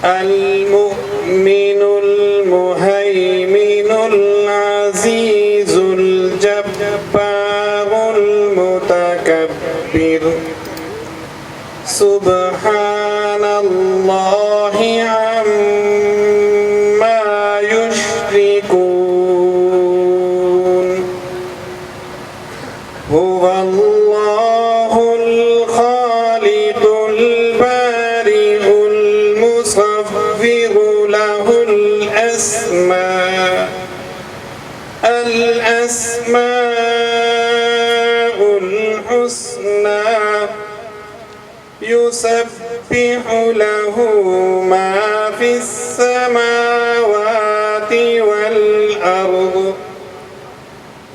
المؤمن المهيمن العزيز الجبار المتكبر سبحان الله عما يشركون هو الله الخالق البارئ المصور له الأسماء الحسنى يسبح له ما في السماوات والأرض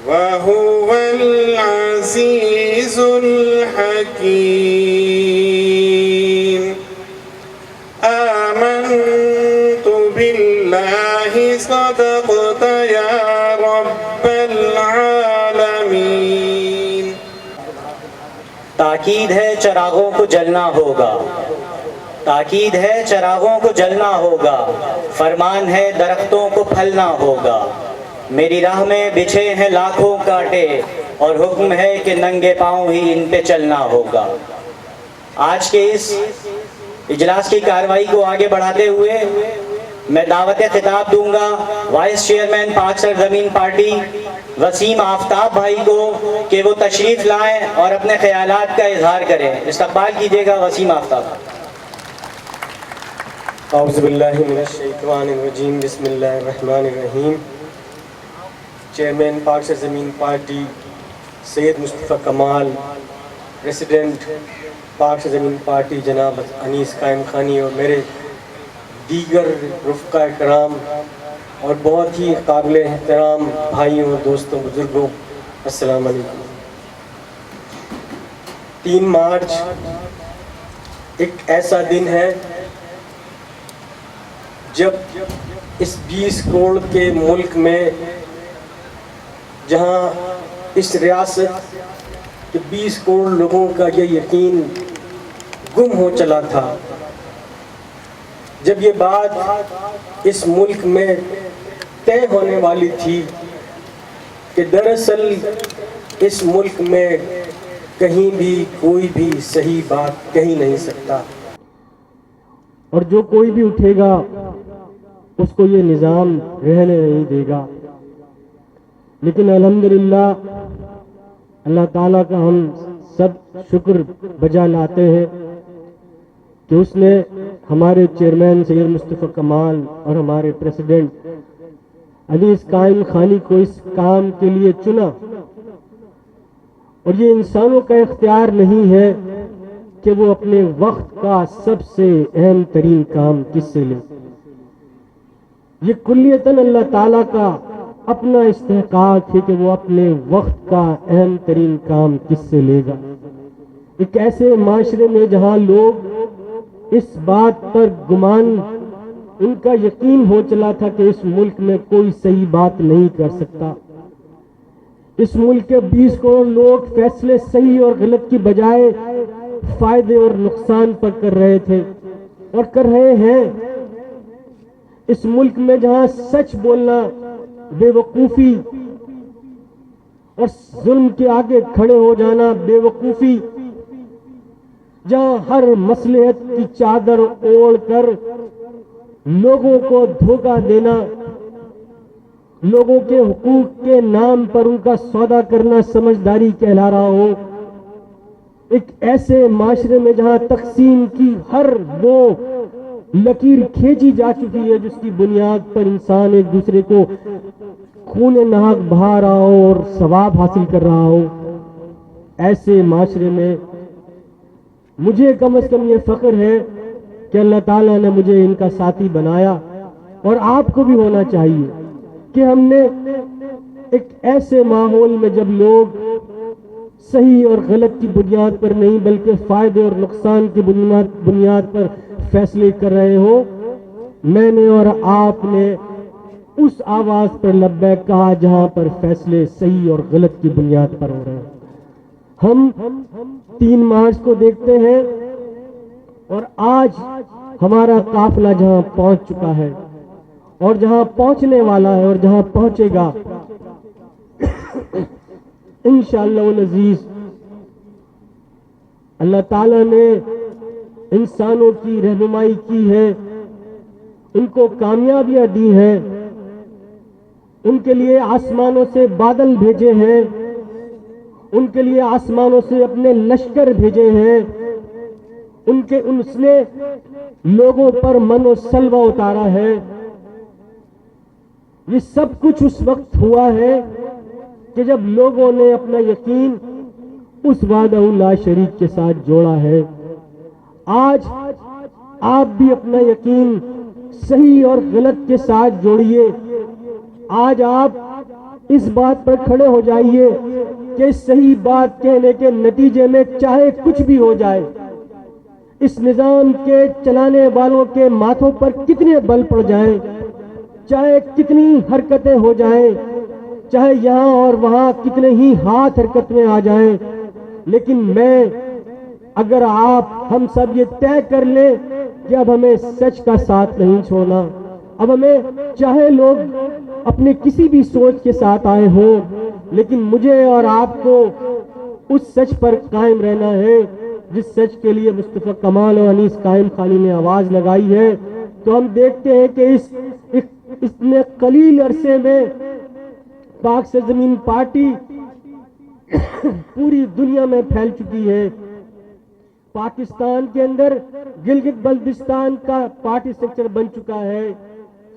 وهو العزيز الحكيم آمنت بالله صدقت يا رب العالمين. تاکید ہے چراغوں کو جلنا ہوگا، تاکید ہے چراغوں کو جلنا ہوگا، فرمان ہے درختوں کو پھلنا ہوگا. میری راہ میں بچھے ہیں لاکھوں کانٹے اور حکم ہے کہ ننگے پاؤں ہی ان پہ چلنا ہوگا. آج کے اس اجلاس کی کارروائی کو آگے بڑھاتے ہوئے میں دعوت خطاب دوں گا وائس چیئرمین پاک سرزمین پارٹی وسیم آفتاب بھائی کو کہ وہ تشریف لائیں اور اپنے خیالات کا اظہار کریں. استقبال کیجیے گا وسیم آفتاب. اعوذ باللہ من الشیطان الرجیم بسم اللہ الرحمن الرحیم. چیئرمین پاک سرزمین پارٹی سید مصطفیٰ کمال، پریسیڈنٹ پاک سرزمین پارٹی جناب انیس قائم خانی اور میرے دیگر رفقا کرام اور بہت ہی قابل احترام بھائیوں دوستوں بزرگوں، السلام علیکم. 3 مارچ ایک ایسا دن ہے جب اس 20 کروڑ کے ملک میں، جہاں اس ریاست کے 20 کروڑ لوگوں کا یہ یقین گم ہو چلا تھا، جب یہ بات اس ملک میں طے ہونے والی تھی کہ دراصل اس ملک میں کہیں بھی کوئی بھی صحیح بات کہہ نہیں سکتا اور جو کوئی بھی اٹھے گا اس کو یہ نظام رہنے نہیں دے گا. لیکن الحمدللہ اللہ تعالیٰ کا ہم سب شکر بجا لاتے ہیں کہ اس نے ہمارے چیئرمین سید مصطفیٰ کمال اور ہمارے پریسیڈنٹ انیس قائم خانی کو اس کام کے لیے چنا. اور یہ انسانوں کا اختیار نہیں ہے کہ وہ اپنے وقت کا سب سے اہم ترین کام کس سے لے. یہ کلیتاً اللہ تعالیٰ کا اپنا استحقاق ہے کہ وہ اپنے وقت کا اہم ترین کام کس سے لے گا. ایک ایسے معاشرے میں جہاں لوگ اس بات پر گمان، ان کا یقین ہو چلا تھا کہ اس ملک میں کوئی صحیح بات نہیں کر سکتا. اس ملک کے 20 کروڑ لوگ فیصلے صحیح اور غلط کی بجائے فائدے اور نقصان پر کر رہے تھے اور کر رہے ہیں. اس ملک میں جہاں سچ بولنا بے وقوفی اور ظلم کے آگے کھڑے ہو جانا بے وقوفی، جہاں ہر مصلحت کی چادر اوڑھ کر لوگوں کو دھوکہ دینا، لوگوں کے حقوق کے نام پر ان کا سودا کرنا سمجھداری کہلا رہا ہو. ایک ایسے معاشرے میں جہاں تقسیم کی ہر وہ لکیر کھینچی جا چکی ہے جس کی بنیاد پر انسان ایک دوسرے کو خون ناحق بہا رہا ہو اور ثواب حاصل کر رہا ہو، ایسے معاشرے میں مجھے کم از کم یہ فخر ہے کہ اللہ تعالیٰ نے مجھے ان کا ساتھی بنایا، اور آپ کو بھی ہونا چاہیے کہ ہم نے ایک ایسے ماحول میں جب لوگ صحیح اور غلط کی بنیاد پر نہیں بلکہ فائدے اور نقصان کی بنیاد پر فیصلے کر رہے ہو، میں نے اور آپ نے اس آواز پر لبیک کہا جہاں پر فیصلے صحیح اور غلط کی بنیاد پر ہو رہے ہیں. ہم 3 مارچ کو دیکھتے ہیں اور آج ہمارا قافلہ جہاں پہنچ چکا ہے اور جہاں پہنچنے والا ہے اور جہاں پہنچے گا انشاءاللہ العزیز اللہ تعالیٰ نے انسانوں کی رہنمائی کی ہے، ان کو کامیابیاں دی ہیں، ان کے لیے آسمانوں سے بادل بھیجے ہیں، ان کے لیے آسمانوں سے اپنے لشکر بھیجے ہیں، اس نے لوگوں پر من و سلوہ اتارا ہے۔ یہ سب کچھ اس وقت ہوا ہے کہ جب لوگوں نے اپنا یقین اس وحدہ لا شریک کے ساتھ جوڑا ہے۔ آج آپ بھی اپنا یقین صحیح اور غلط کے ساتھ جوڑیے۔ آج آپ اس بات پر کھڑے ہو جائیے کہ صحیح بات کہنے کے نتیجے میں چاہے کچھ بھی ہو جائے، اس نظام کے چلانے والوں کے ماتھوں پر کتنے بل پڑ جائیں، چاہے کتنی حرکتیں ہو جائیں، چاہے یہاں اور وہاں کتنے ہی ہاتھ حرکت میں آ جائیں، لیکن اگر ہم سب یہ طے کر لیں کہ اب ہمیں سچ کا ساتھ نہیں چھوڑنا، اب ہمیں چاہے لوگ اپنے کسی بھی سوچ کے ساتھ آئے ہوں، لیکن مجھے اور آپ کو اس سچ پر قائم رہنا ہے جس سچ کے لیے مصطفیٰ کمال اور انیس قائم خانی نے آواز لگائی ہے۔ تو ہم دیکھتے ہیں کہ اس نے قلیل عرصے میں پاک سرزمین پارٹی پوری دنیا میں پھیل چکی ہے۔ پاکستان کے اندر گلگت بلتستان کا پارٹی سٹرکچر بن چکا ہے،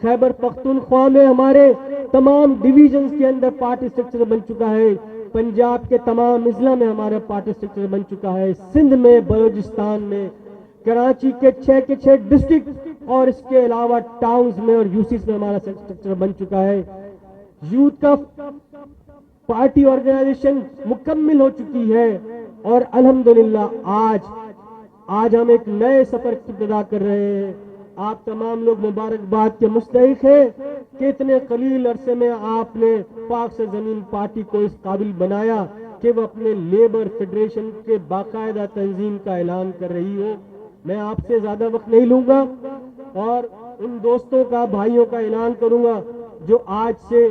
خیبر پختونخوا میں ہمارے تمام ڈویژنز کے اندر پارٹی سٹرکچر بن چکا ہے، پنجاب کے تمام اضلاع میں ہمارا پارٹی سٹرکچر بن چکا ہے، سندھ میں، بلوچستان میں، کراچی کے 6 ڈسٹرکٹ اور اس کے علاوہ ٹاؤنز میں اور یوسیز میں ہمارا سٹرکچر بن چکا ہے۔ یوتھ کا پارٹی آرگنائزیشن مکمل ہو چکی ہے اور الحمدللہ آج ہم ایک نئے سفر کی ابتدا کر رہے ہیں۔ آپ تمام لوگ مبارکباد کے مستحق ہیں کہ اتنے قلیل عرصے میں آپ نے پاک سرزمین پارٹی کو اس قابل بنایا کہ وہ اپنے لیبر فیڈریشن کے باقاعدہ تنظیم کا اعلان کر رہی ہو۔ میں آپ سے زیادہ وقت نہیں لوں گا اور ان دوستوں کا، بھائیوں کا اعلان کروں گا جو آج سے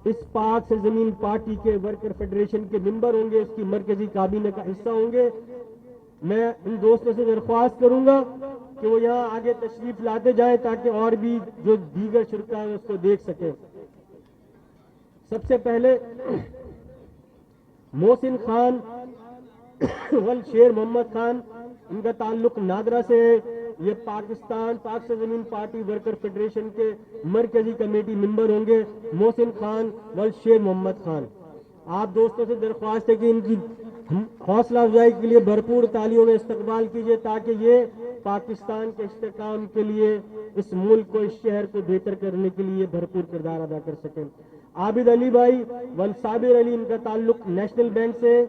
اس پاک سرزمین پارٹی کے ورکر فیڈریشن کے ممبر ہوں گے، اس کی مرکزی کابینہ کا حصہ ہوں گے۔ میں ان دوستوں سے درخواست کروں گا کہ وہ یہاں آگے تشریف لاتے جائیں تاکہ اور بھی جو دیگر شرکا ہیں اس کو دیکھ سکیں۔ سب سے پہلے محسن خان والشیر محمد خان، ان کا تعلق نادرا سے ہے، یہ پاک سرزمین پارٹی ورکر فیڈریشن کے مرکزی کمیٹی ممبر ہوں گے، محسن خان والشیر محمد خان۔ آپ دوستوں سے درخواست ہے کہ ان کی حوصلہ افزائی کے لیے بھرپور تالیوں میں استقبال کیجیے تاکہ یہ پاکستان کے استحکام کے لیے، اس ملک کو، اس شہر کو بہتر کرنے کے لیے بھرپور کردار ادا کر سکیں۔ عابد علی بھائی والصابر علی، ان کا تعلق نیشنل بینک سے،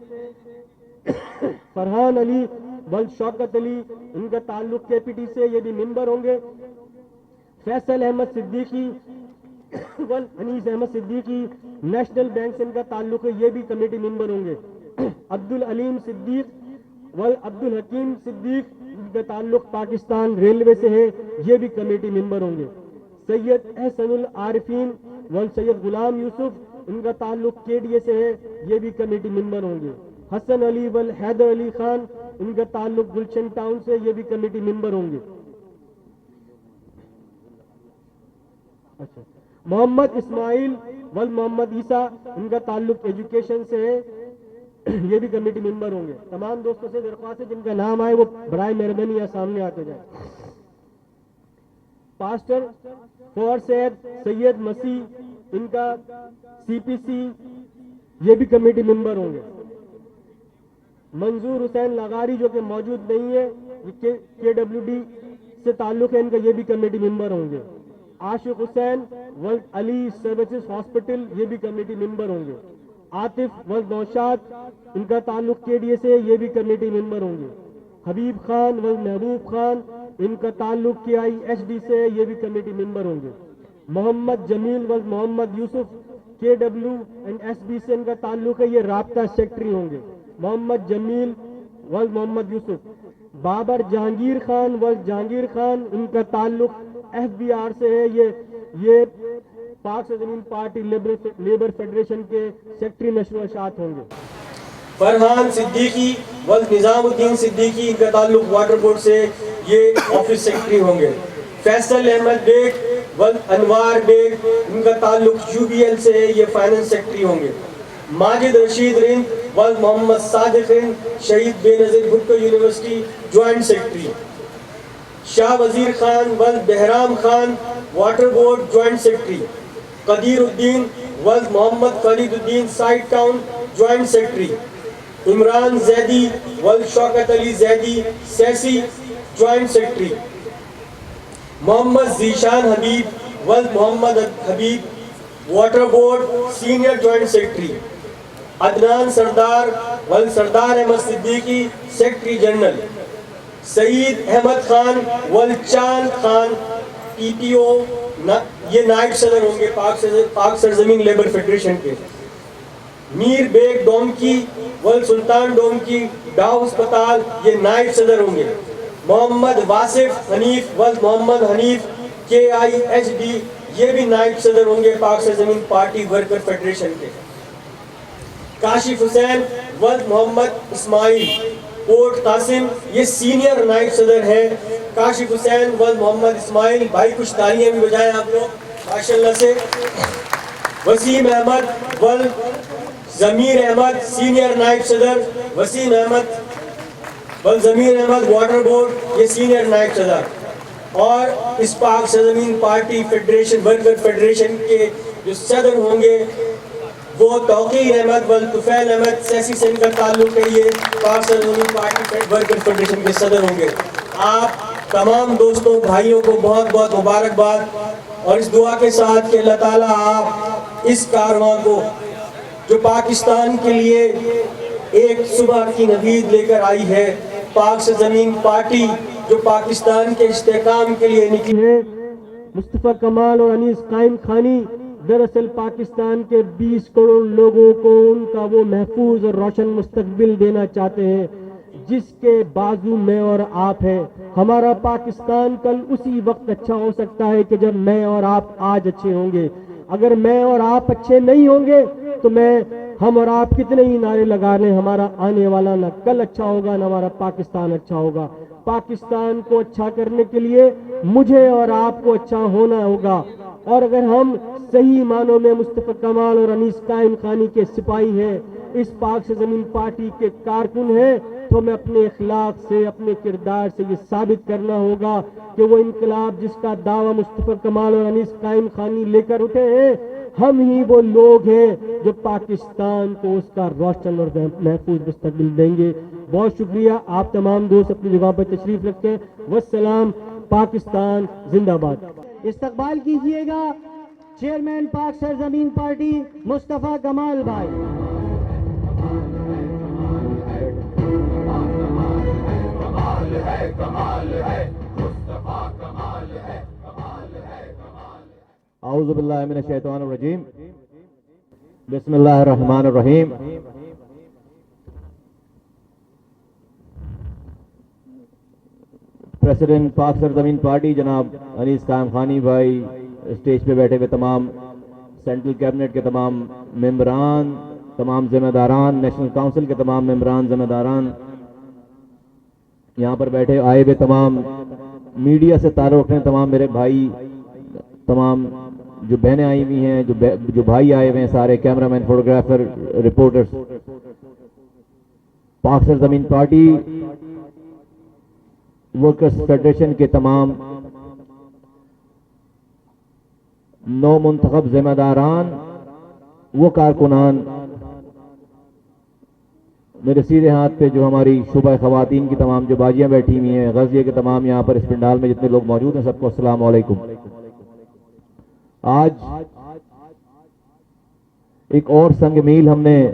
فرحان علی شوکت علی، ان کا تعلق کے پی ٹی سے، یہ بھی ممبر ہوں گے۔ فیصل احمد صدیقی انیس احمد صدیقی، نیشنل بینک سے ان کا تعلق ہے، یہ بھی کمیٹی ممبر ہوں گے۔ عبد العلیم صدیق عبد الحکیم صدیق، ان کا تعلق پاکستان ریلوے سے ہے، یہ بھی کمیٹی ممبر ہوں گے۔ سید احسن العارفین سید غلام یوسف، ان کا تعلق کے ڈی اے سے ہے، یہ بھی کمیٹی ممبر ہوں گے۔ حسن علی حیدر علی خان، ان کا تعلق گلشن ٹاؤن سے، یہ بھی کمیٹی ممبر ہوں گے۔ محمد اسماعیل محمد عیسیٰ، ان کا تعلق ایجوکیشن سے ہے، یہ بھی کمیٹی ممبر ہوں گے۔ تمام دوستوں سے درخواست ہے جن کا نام آئے وہ برائے مہربانی یا سامنے آتے جائیں۔ پاسٹر فور سید مسیح، ان کا سی پی سی، یہ بھی کمیٹی ممبر ہوں گے۔ منظور حسین لاغاری جو کہ موجود نہیں ہے، یہ کے ڈبلیو ڈی سے تعلق ہے، ان کا یہ بھی کمیٹی ممبر ہوں گے۔ عاشق حسین علی سروسز ہاسپٹل، یہ بھی کمیٹی ممبر ہوں گے۔ عاطف نوشاد، ان کا تعلق کے ڈی اے سے، یہ بھی کمیٹی ممبر ہوں گے۔ حبیب خان محبوب خان، ان کا تعلق کے آئی ایس ڈی سے، یہ بھی کمیٹی ممبر ہوں گے۔ محمد جمیل محمد یوسف، کے ڈبلیو اینڈ ایس بی سے ان کا تعلق ہے، یہ رابطہ سیکٹری ہوں گے۔ محمد جمیل ولد محمد یوسف. بابر جہانگیر خان ولد جہانگیر خان، ان کا تعلق FBR سے ہے. یہ پاک سرزمین پارٹی لیبر فیڈریشن کے سیکٹری نشر و اشاعت ہوں گے. فرحان صدیقی ولد نظام الدین صدیقی، ان کا تعلق واٹر بورڈ سے، یہ آفس سیکرٹری ہوں گے. فیصل احمد بیگ ولد انوار بیگ، ان کا تعلق UBL سے ہے، یہ فائننس سیکرٹری ہوں گے. ماجد رشید رند ولد محمد صادق Rind, Shaheed Benazir Bhutto university, joint secretary. Shah Wazir Khan ولد Bahram Khan, water board, joint secretary. Qadeer Uddin ولد Muhammad Khalid Uddin, site town, joint secretary. Imran Zaidi ولد شوکت علی زیدی، سیسی، جوائنٹ سیکرٹری. محمد ذیشان حبیب ولد Muhammad Habib, water board, senior joint secretary. Adnan Sardar ولد سردار احمد صدیقی، سیکرٹری جنرل. سعید احمد خان ولد چاند خان، PPO، یہ نائب صدر ہوں گے پاک سرزمین لیبر فیڈریشن کے. میر بیگ ڈومکی ولد سلطان ڈومکی، ڈاؤ ہسپتال، یہ نائب صدر ہوں گے. محمد واصف حنیف ولد محمد حنیف، KIHD، یہ بھی نائب صدر ہوں گے پاک سرزمین پارٹی ورکر فیڈریشن کے. کاشف حسین ولد محمد اسماعیل، پورٹ قاسم، یہ سینئر نائب صدر ہیں. کاشف حسین ولد محمد اسماعیل، بھائی کچھ تالیاں بھی بجائیں آپ لوگ ماشاءاللہ سے. وسیم احمد ولد ضمیر احمد، سینئر نائب صدر. وسیم احمد ولد ضمیر احمد، واٹر بورڈ، یہ سینئر نائب صدر. اور اس پاک سرزمین پارٹی فیڈریشن ورکر فیڈریشن کے جو صدر ہوں گے وہ توقیر احمد ولد طفیل احمد، سیسی سے ان کا تعلق ہے، یہ پاک سرزمین پارٹی ورکر فیڈریشن کے صدر ہوں گے. آپ تمام دوستوں بھائیوں کو بہت بہت مبارکباد، اور اس دعا کے ساتھ کہ اللہ تعالیٰ آپ اس کارواں کو جو پاکستان کے لیے ایک صبح کی نوید لے کر آئی ہے، پاک سرزمین پارٹی جو پاکستان کے استحکام کے لیے نکلی ہے. مصطفیٰ کمال اور انیس قائم خانی دراصل پاکستان کے 20 کروڑ لوگوں کو ان کا وہ محفوظ اور روشن مستقبل دینا چاہتے ہیں جس کے بازو میں اور آپ ہیں. ہمارا پاکستان کل اسی وقت اچھا ہو سکتا ہے کہ جب میں اور آپ آج اچھے ہوں گے. اگر میں اور آپ اچھے نہیں ہوں گے تو ہم اور آپ کتنے ہی نعرے لگا لیں، ہمارا آنے والا نہ کل اچھا ہوگا نہ ہمارا پاکستان اچھا ہوگا. پاکستان کو اچھا کرنے کے لیے مجھے اور آپ کو اچھا ہونا ہوگا. اور اگر ہم صحیح معنوں میں مصطفیٰ کمال اور انیس قائم خانی کے سپاہی ہیں، اس پاک سے زمین پارٹی کے کارکن ہیں، تو ہمیں اپنے اخلاق سے، اپنے کردار سے یہ ثابت کرنا ہوگا کہ وہ انقلاب جس کا دعویٰ مصطفیٰ کمال اور انیس قائم خانی لے کر اٹھے ہیں، ہم ہی وہ لوگ ہیں جو پاکستان کو اس کا روشن اور محفوظ مستقبل دیں گے. بہت شکریہ. آپ تمام دوست اپنی جگہ پر تشریف رکھیں. والسلام. پاکستان زندہ باد. استقبال کیجئے گا چیئرمین پاک سرزمین پارٹی مصطفیٰ کمال بھائی. اعوذ باللہ من الشیطان الرجیم. بسم اللہ الرحمن الرحیم. پریزیڈنٹ پاک سرزمین پارٹی جناب انیس قائم خانی بھائی، اسٹیج پہ بیٹھے ہوئے تمام سینٹرل کیبنٹ کے تمام ممبران، تمام ذمہ داران، نیشنل کونسل کے تمام ممبران ذمہ داران، یہاں پر بیٹھے آئے ہوئے تمام میڈیا سے تعلق رکھنے تمام میرے بھائی، تمام جو بہنیں آئی ہوئی ہیں، جو بھائی آئے ہوئے ہیں، سارے کیمرہ مین، فوٹوگرافر، رپورٹرز. پاک سرزمین پارٹی ورکرز فیڈریشن کے تمام نو منتخب ذمہ داران، وہ کارکنان، میرے سیدھے ہاتھ پہ جو ہماری شعبہ خواتین کی تمام جو باجیاں بیٹھی ہوئی ہیں، غزیہ کے تمام یہاں پر اس پنڈال میں جتنے لوگ موجود ہیں، سب کو السلام علیکم. آج ایک اور سنگ میل ہم نے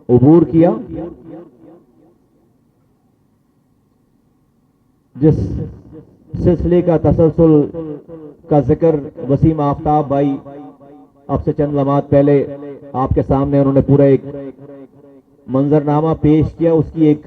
عبور کیا، جس سلسلے کا تسلسل کا ذکر وسیم آفتاب بھائی اب سے چند لمحات پہلے آپ کے سامنے انہوں نے پورا ایک منظرنامہ پیش کیا، اس کی ایک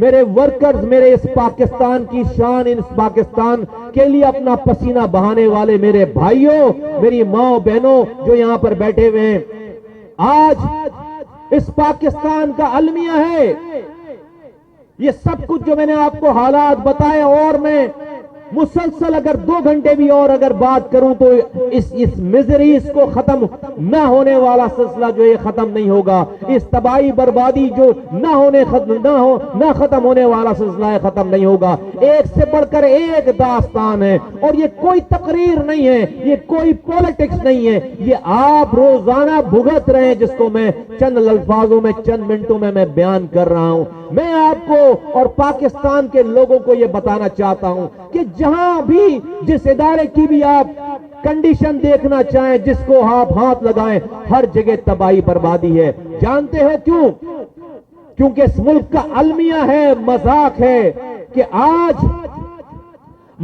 میرے ورکرز، میرے اس پاکستان کی شان، اس پاکستان کے لیے اپنا پسینہ بہانے والے میرے بھائیوں، میری ماں بہنوں جو یہاں پر بیٹھے ہوئے ہیں، آج اس پاکستان کا المیہ ہے یہ سب کچھ جو میں نے آپ کو حالات بتائے، اور میں مسلسل اگر 2 گھنٹے بھی اور اگر بات کروں تو اس مزریز کو ختم نہ ہونے والا سلسلہ جو یہ ختم نہیں ہوگا، اس تباہی بربادی جو نہ ختم ہونے والا سلسلہ ہے ختم نہیں ہوگا۔ ایک سے بڑھ کر ایک داستان ہے، اور یہ کوئی تقریر نہیں ہے، یہ کوئی پولیٹکس نہیں ہے، یہ آپ روزانہ بھگت رہے ہیں، جس کو میں چند الفاظوں میں چند منٹوں میں بیان کر رہا ہوں۔ میں آپ کو اور پاکستان کے لوگوں کو یہ بتانا چاہتا ہوں کہ جہاں بھی جس ادارے کی بھی آپ کنڈیشن دیکھنا چاہیں، جس کو آپ ہاتھ لگائیں، ہر جگہ تباہی بربادی ہے۔ جانتے ہو کیوں؟ کیونکہ اس ملک کا المیہ ہے، مذاق ہے کہ آج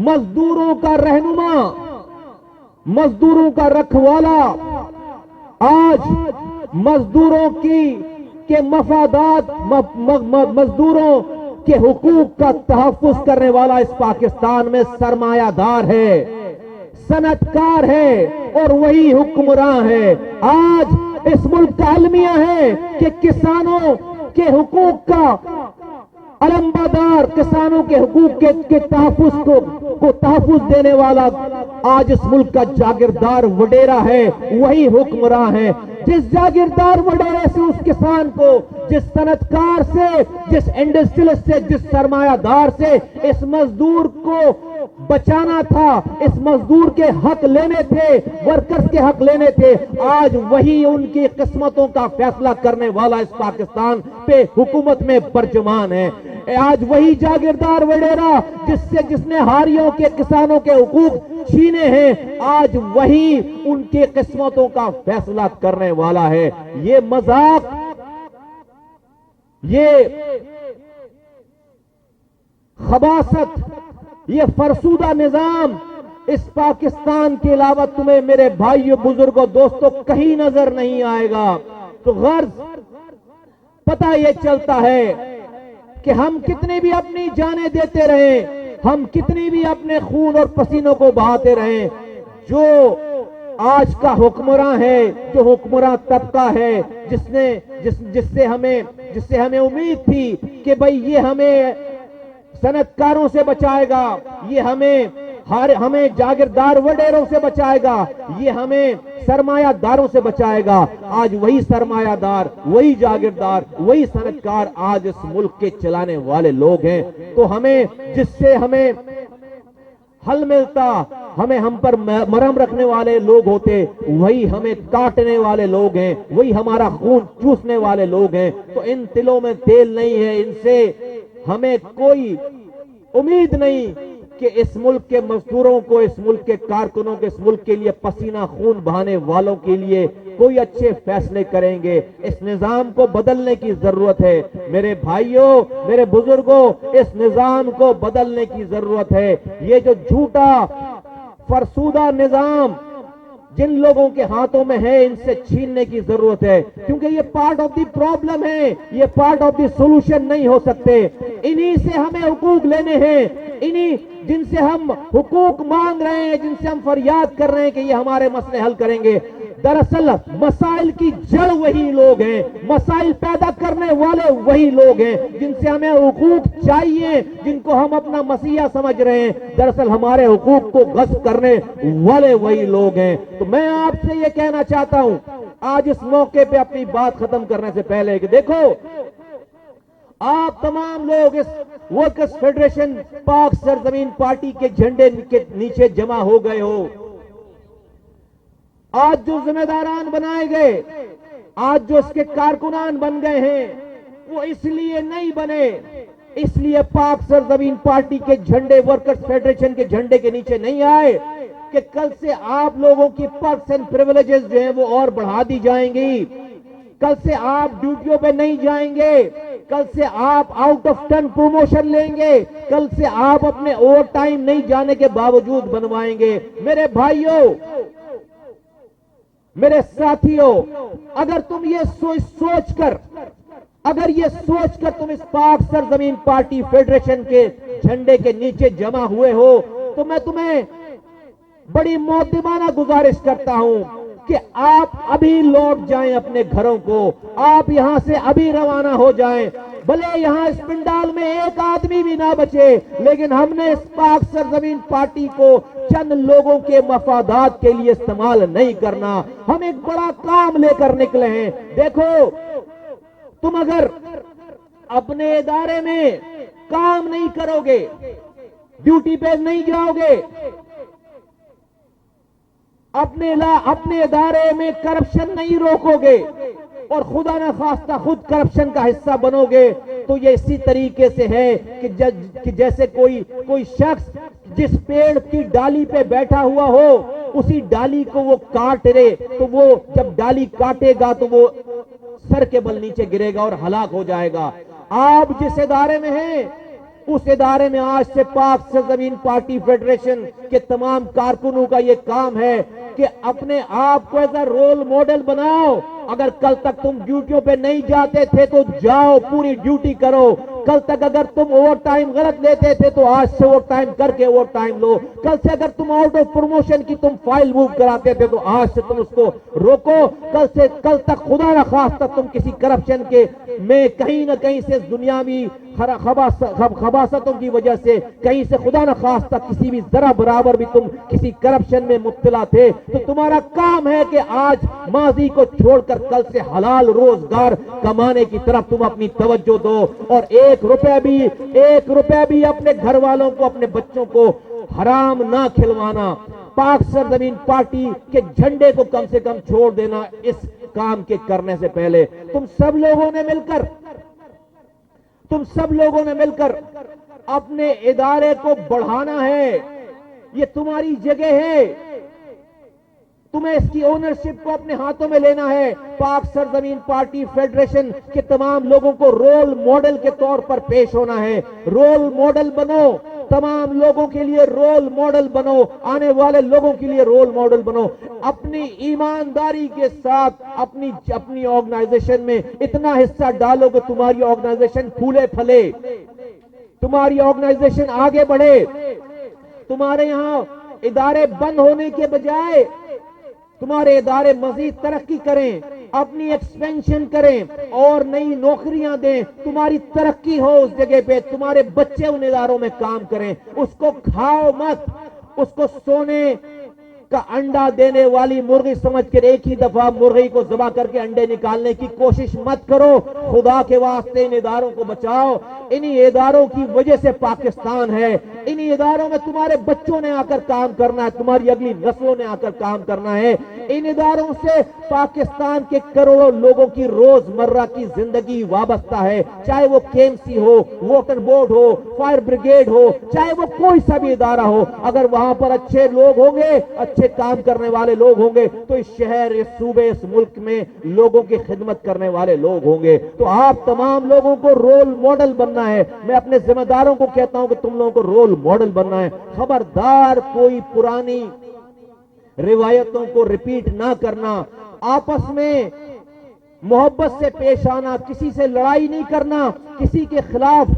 مزدوروں کا رہنما، مزدوروں کا رکھوالا، آج مزدوروں کے مفادات، مزدوروں کے حقوق کا تحفظ کرنے والا اس پاکستان میں سرمایہ دار ہے، صنعت کار ہے، اور وہی حکمراں ہے۔ آج اس ملک کا المیہ ہے کہ کسانوں کے حقوق کا علمبردار، کسانوں کے حقوق کے تحفظ کو تحفظ دینے والا آج اس ملک کا جاگیردار وڈیرا ہے، وہی حکمراں ہے۔ جس جاگیردار وڈیرے سے اس کسان کو، جس صنعت کار سے، جس انڈسٹریلسٹ سے، جس سرمایہ دار سے اس مزدور کو بچانا تھا، اس مزدور کے حق لینے تھے، ورکرز کے حق لینے تھے، آج وہی ان کی قسمتوں کا فیصلہ کرنے والا اس پاکستان پہ حکومت میں برجمان ہے۔ آج وہی جاگیردار وڈیرا جس نے ہاریوں کے، کسانوں کے حقوق چھینے ہیں، آج وہی ان کی قسمتوں کا فیصلہ کرنے والا ہے۔ یہ مذاق، یہ خباثت، یہ فرسودہ نظام اس پاکستان کے علاوہ تمہیں میرے بھائیوں، بزرگوں، دوستوں کہیں نظر نہیں آئے گا۔ تو غرض پتہ یہ چلتا ہے کہ ہم کتنی بھی اپنی جانیں دیتے رہیں، ہم کتنی بھی اپنے خون اور پسینوں کو بہاتے رہیں، جو آج کا حکمراں ہے، جو حکمراں طبقہ ہے، جس سے ہمیں امید تھی کہ بھئی یہ ہمیں صنعت کاروں سے بچائے گا، یہ ہمیں جاگیردار وڈیروں سے بچائے گا، یہ ہمیں سرمایہ داروں سے بچائے گا، آج وہی سرمایہ دار، وہی جاگیردار، وہی صنعت کار آج اس ملک کے چلانے والے لوگ ہیں۔ تو جس سے ہمیں حل ملتا، ہم پر مرہم رکھنے والے لوگ ہوتے، وہی ہمیں کاٹنے والے لوگ ہیں، وہی ہمارا خون چوسنے والے لوگ ہیں۔ تو ان دلوں میں تیل نہیں ہے، ان سے ہمیں کوئی امید نہیں کہ اس ملک کے مزدوروں کو، اس ملک کے کارکنوں کو، اس ملک کے لیے پسینہ خون بہانے والوں کے لیے کوئی اچھے فیصلے کریں گے۔ اس نظام کو بدلنے کی ضرورت ہے میرے بھائیوں، میرے بزرگوں، اس نظام کو بدلنے کی ضرورت ہے۔ یہ جو جھوٹا فرسودہ نظام جن لوگوں کے ہاتھوں میں ہے، ان سے چھیننے کی ضرورت ہے، کیونکہ یہ پارٹ آف دی پرابلم ہے، یہ پارٹ آف دی سولوشن نہیں ہو سکتے۔ انہی سے ہمیں حقوق لینے ہیں، انہی جن سے ہم حقوق مانگ رہے ہیں، جن سے ہم فریاد کر رہے ہیں کہ یہ ہمارے مسئلے حل کریں گے، دراصل مسائل کی جڑ وہی لوگ ہیں، مسائل پیدا کرنے والے وہی لوگ ہیں، جن سے ہمیں حقوق چاہیے، جن کو ہم اپنا مسیحا سمجھ رہے ہیں، دراصل ہمارے حقوق کو غصب کرنے والے وہی لوگ ہیں۔ تو میں آپ سے یہ کہنا چاہتا ہوں آج اس موقع پہ اپنی بات ختم کرنے سے پہلے کہ دیکھو، آپ تمام لوگ اس ورکرز فیڈریشن پاک سرزمین پارٹی کے جھنڈے کے نیچے جمع ہو گئے ہو۔ آج جو ذمہ داران بنائے گئے، آج جو اس کے کارکنان بن گئے ہیں، وہ اس لیے نہیں بنے، اس لیے پاک سرزمین پارٹی کے جھنڈے، ورکرز فیڈریشن کے جھنڈے کے نیچے نہیں آئے کہ کل سے آپ لوگوں کی پرکس اینڈ پریویلیجز جو ہیں وہ اور بڑھا دی جائیں گی، کل سے آپ ڈیوٹیوں پہ نہیں جائیں گے، کل سے آپ آؤٹ آف ٹرن پروموشن لیں گے، کل سے آپ اپنے اوور ٹائم نہیں جانے کے باوجود بنوائیں گے۔ میرے بھائیوں، میرے ساتھیوں، اگر تم یہ سوچ کر اگر یہ سوچ کر تم اس پاک سرزمین پارٹی فیڈریشن کے جھنڈے کے نیچے جمع ہوئے ہو تو میں تمہیں بڑی مؤدبانہ گزارش کرتا ہوں کہ آپ ابھی لوٹ جائیں اپنے گھروں کو، آپ یہاں سے ابھی روانہ ہو جائیں. بھلے یہاں اس پنڈال میں ایک آدمی بھی نہ بچے، لیکن ہم نے اس پاک سرزمین پارٹی کو چند لوگوں کے مفادات کے لیے استعمال نہیں کرنا. ہم ایک بڑا کام لے کر نکلے ہیں. دیکھو، تم اگر اپنے ادارے میں کام نہیں کرو گے، ڈیوٹی پہ نہیں جاؤ گے، اپنے ادارے میں کرپشن نہیں روکو گے اور خدا نہ خواستہ خود کرپشن کا حصہ بنو گے، تو یہ اسی طریقے سے ہے کہ جیسے کوئی شخص جس پیڑ کی ڈالی پہ بیٹھا ہوا ہو، اسی ڈالی کو وہ کاٹ رہے، تو وہ جب ڈالی کاٹے گا تو وہ سر کے بل نیچے گرے گا اور ہلاک ہو جائے گا. آپ جس ادارے میں ہیں، اس ادارے میں آج سے پاک سرزمین پارٹی فیڈریشن کے تمام کارکنوں کا یہ کام ہے کہ اپنے آپ کو ایز اے رول ماڈل بناؤ. اگر کل تک تم ڈیوٹیوں پہ نہیں جاتے تھے تو جاؤ، پوری ڈیوٹی کرو. کل تک اگر تم اوور ٹائم غلط لیتے تھے تو آج سے اوور ٹائم کر کے اوور ٹائم لو. کل سے اگر تم آؤٹ آف پروموشن کی تم فائل موو کراتے تھے تو آج سے تم اس کو روکو. کل تک خدا نہ خواستہ تم کسی کرپشن کے میں کہیں نہ کہیں سے دنیاوی خباثتوں کی وجہ سے کہیں سے خدا نہ خواستہ کسی بھی ذرا برابر بھی تم کسی کرپشن میں مبتلا تھے، تو تمہارا کام ہے کہ آج ماضی کو چھوڑ کر کل سے حلال روزگار کمانے کی طرف تم اپنی توجہ دو، اور ایک روپے بھی اپنے گھر والوں کو، اپنے بچوں کو حرام نہ کھلوانا. پاک سرزمین پارٹی کے جھنڈے کو کم سے کم چھوڑ دینا اس کام کے کرنے سے پہلے. تم سب لوگوں نے مل کر اپنے ادارے کو بڑھانا ہے. یہ تمہاری جگہ ہے، تمہیں اس کی اونرشپ کو اپنے ہاتھوں میں لینا ہے. پاک سرزمین پارٹی فیڈریشن کے تمام لوگوں کو رول ماڈل کے طور پر پیش ہونا ہے. رول ماڈل بنو، تمام لوگوں کے لیے رول ماڈل بنو، آنے والے لوگوں کے لیے رول ماڈل بنو. اپنی ایمانداری کے ساتھ اپنی آرگنائزیشن میں اتنا حصہ ڈالو کہ تمہاری آرگنائزیشن پھولے پھلے، تمہاری آرگنائزیشن آگے بڑھے. تمہارے یہاں ادارے بند ہونے کے بجائے تمہارے ادارے مزید ترقی کریں، اپنی ایکسپینشن کریں اور نئی نوکریاں دیں. تمہاری ترقی ہو اس جگہ پہ، تمہارے بچے ان اداروں میں کام کریں. اس کو کھاؤ مت، اس کو سونے کا انڈا دینے والی مرغی سمجھ کر ایک ہی دفعہ مرغی کو ذبح کر کے انڈے نکالنے کی کوشش مت کرو. خدا کے واسطے ان اداروں کو بچاؤ. انہی اداروں کی وجہ سے پاکستان ہے. انہی اداروں میں تمہارے بچوں نے آ کر کام کرنا ہے، تمہاری اگلی نسلوں نے آ کر کام کرنا ہے. ان اداروں سے پاکستان کے کروڑوں لوگوں کی روزمرہ کی زندگی وابستہ ہے. چاہے وہ KMC ہو، واٹر بورڈ ہو، فائر بریگیڈ ہو، چاہے وہ کوئی سا بھی ادارہ ہو، اگر وہاں پر اچھے لوگ ہوں گے، اچھے کام کرنے والے لوگ ہوں گے، تو اس شہر، اس صوبے، اس ملک میں لوگوں کی خدمت کرنے والے لوگ ہوں گے. تو آپ تمام لوگوں کو رول ماڈل بننا ہے. میں اپنے ذمہ داروں کو کہتا ہوں کہ تم لوگوں کو رول ماڈل بننا ہے. خبردار کوئی پرانی روایتوں کو ریپیٹ نہ کرنا، آپس میں محبت سے پیش آنا، کسی سے لڑائی نہیں کرنا، کسی کے خلاف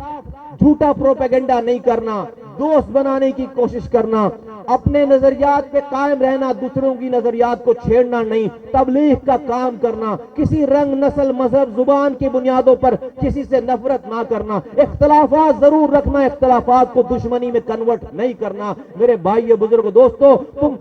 جھوٹا پروپیگنڈا نہیں کرنا، دوست بنانے کی کوشش کرنا، اپنے نظریات پہ قائم رہنا، دوسروں کی نظریات کو چھیڑنا نہیں، تبلیغ کا کام کرنا، کسی رنگ، نسل، مذہب، زبان کی بنیادوں پر کسی سے نفرت نہ کرنا، اختلافات ضرور رکھنا، اختلافات کو دشمنی میں کنورٹ نہیں کرنا. میرے بھائیو، بزرگوں، دوستو، تم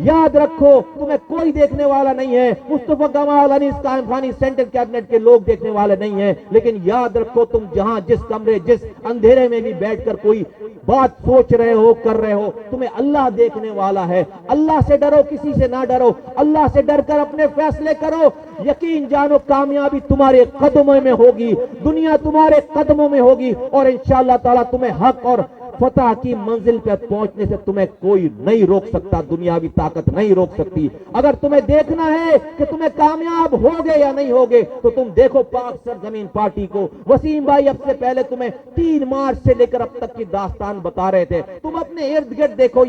یاد رکھو تمہیں کوئی دیکھنے والا نہیں ہے. مصطفیٰ کمال، انیس قائم خانی، سینٹرل کیبنٹ کے لوگ دیکھنے والے نہیں ہیں، لیکن یاد رکھو تم جہاں جس کمرے، جس اندھیرے میں بھی بیٹھ کر کوئی بات سوچ رہے ہو، کر رہے ہو، تمہیں اللہ دیکھنے والا ہے. اللہ سے ڈرو، کسی سے نہ ڈرو. اللہ سے ڈر کر اپنے فیصلے کرو. یقین جانو کامیابی تمہارے قدموں میں ہوگی، دنیا تمہارے قدموں میں ہوگی، اور انشاءاللہ تعالیٰ تمہیں حق اور فتح کی منزل پہ پہنچنے سے تمہیں کوئی نہیں روک سکتا، دنیاوی طاقت نہیں روک سکتی. اگر تمہیں دیکھنا ہے کہ تمہیں کامیاب ہوگے یا نہیں ہوگے تو تم دیکھو پاک سرزمین پارٹی کو. وسیم بھائی اب سے پہلے تمہیں 3 مارچ سے لے کر اب تک کی داستان بتا رہے تھے. تم اپنے ارد گرد دیکھو،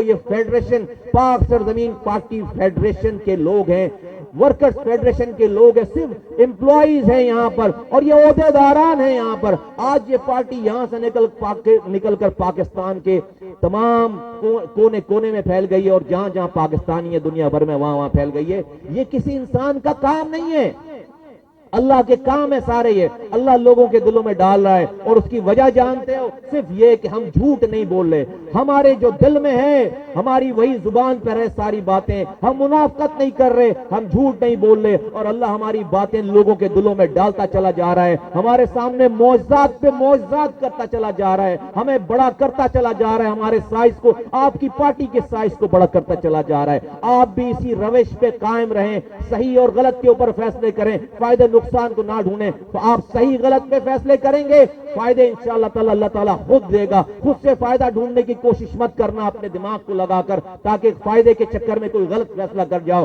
یہ فیڈریشن، پاک سرزمین پارٹی فیڈریشن کے لوگ ہیں. ورکرز فیڈریشن کے لوگ ہیں, صرف امپلائیز ہیں یہاں پر, اور یہ عہدیداران ہیں یہاں پر. آج یہ پارٹی یہاں سے نکل کر پاکستان کے تمام کونے کونے میں پھیل گئی ہے, اور جہاں جہاں پاکستانی ہے دنیا بھر میں وہاں پھیل گئی ہے. یہ کسی انسان کا کام نہیں ہے, اللہ کے کام ہے سارے. یہ اللہ لوگوں کے دلوں میں ڈال رہا ہے, اور اس کی وجہ جانتے ہو, صرف یہ کہ ہم جھوٹ نہیں بول رہے, ہمارے جو دل میں ہے ہماری وہی زبان پر ہے ساری باتیں. ہم منافقت نہیں کر رہے, ہم جھوٹ نہیں بول رہے, اور اللہ ہماری باتیں لوگوں کے دلوں میں ڈالتا چلا جا رہا ہے. ہمارے سامنے معجزات پہ معجزات کرتا چلا جا رہا ہے, ہمیں بڑا کرتا چلا جا رہا ہے. ہمارے سائز کو, آپ کی پارٹی کے سائز کو بڑا کرتا چلا جا رہا ہے. آپ بھی اسی روش پہ قائم رہیں, صحیح اور غلط کے اوپر فیصلے کریں, فائدہ نقصان کو نہ ڈھونڈیں. تو آپ صحیح غلط پہ فیصلے کریں گے, فائدے انشاءاللہ تعالی اللہ تعالیٰ خود دے گا. خود سے فائدہ ڈھونڈنے کی کوشش مت کرنا اپنے دماغ کو لگا کر, تاکہ فائدے کے چکر میں کوئی غلط فیصلہ کر جاؤ.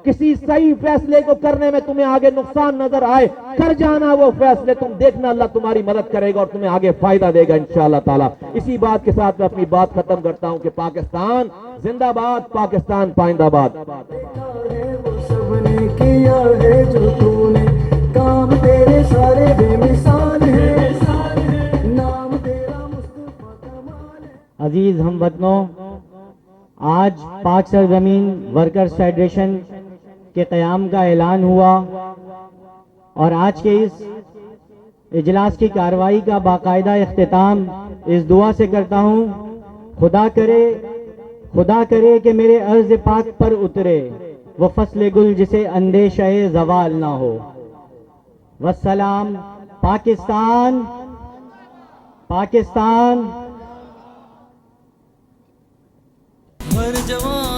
کسی صحیح فیصلے کو کرنے میں تمہیں آگے نقصان نظر آئے, کر جانا وہ فیصلے, تم دیکھنا اللہ تمہاری مدد کرے گا اور تمہیں آگے فائدہ دے گا انشاءاللہ تعالیٰ. اسی بات کے ساتھ میں اپنی بات ختم کرتا ہوں کہ پاکستان زندہ باد, پاکستان پائندہ باد. وہ سب نے کیا ہے جو تو نے, کام تیرے سارے بے مثال ہے, نام تیرا مصطفیٰ کمال ہے. عزیز ہم وطنوں, آج پاک سرزمین ورکرز فیڈریشن کے قیام کا اعلان ہوا, اور آج کے اس اجلاس کی کارروائی کا باقاعدہ اختتام اس دعا سے کرتا ہوں, خدا کرے کہ میرے عرض پاک پر اترے وہ فصل گل جسے اندیشہ زوال نہ ہو. والسلام. پاکستان پاکستان. ہر جوان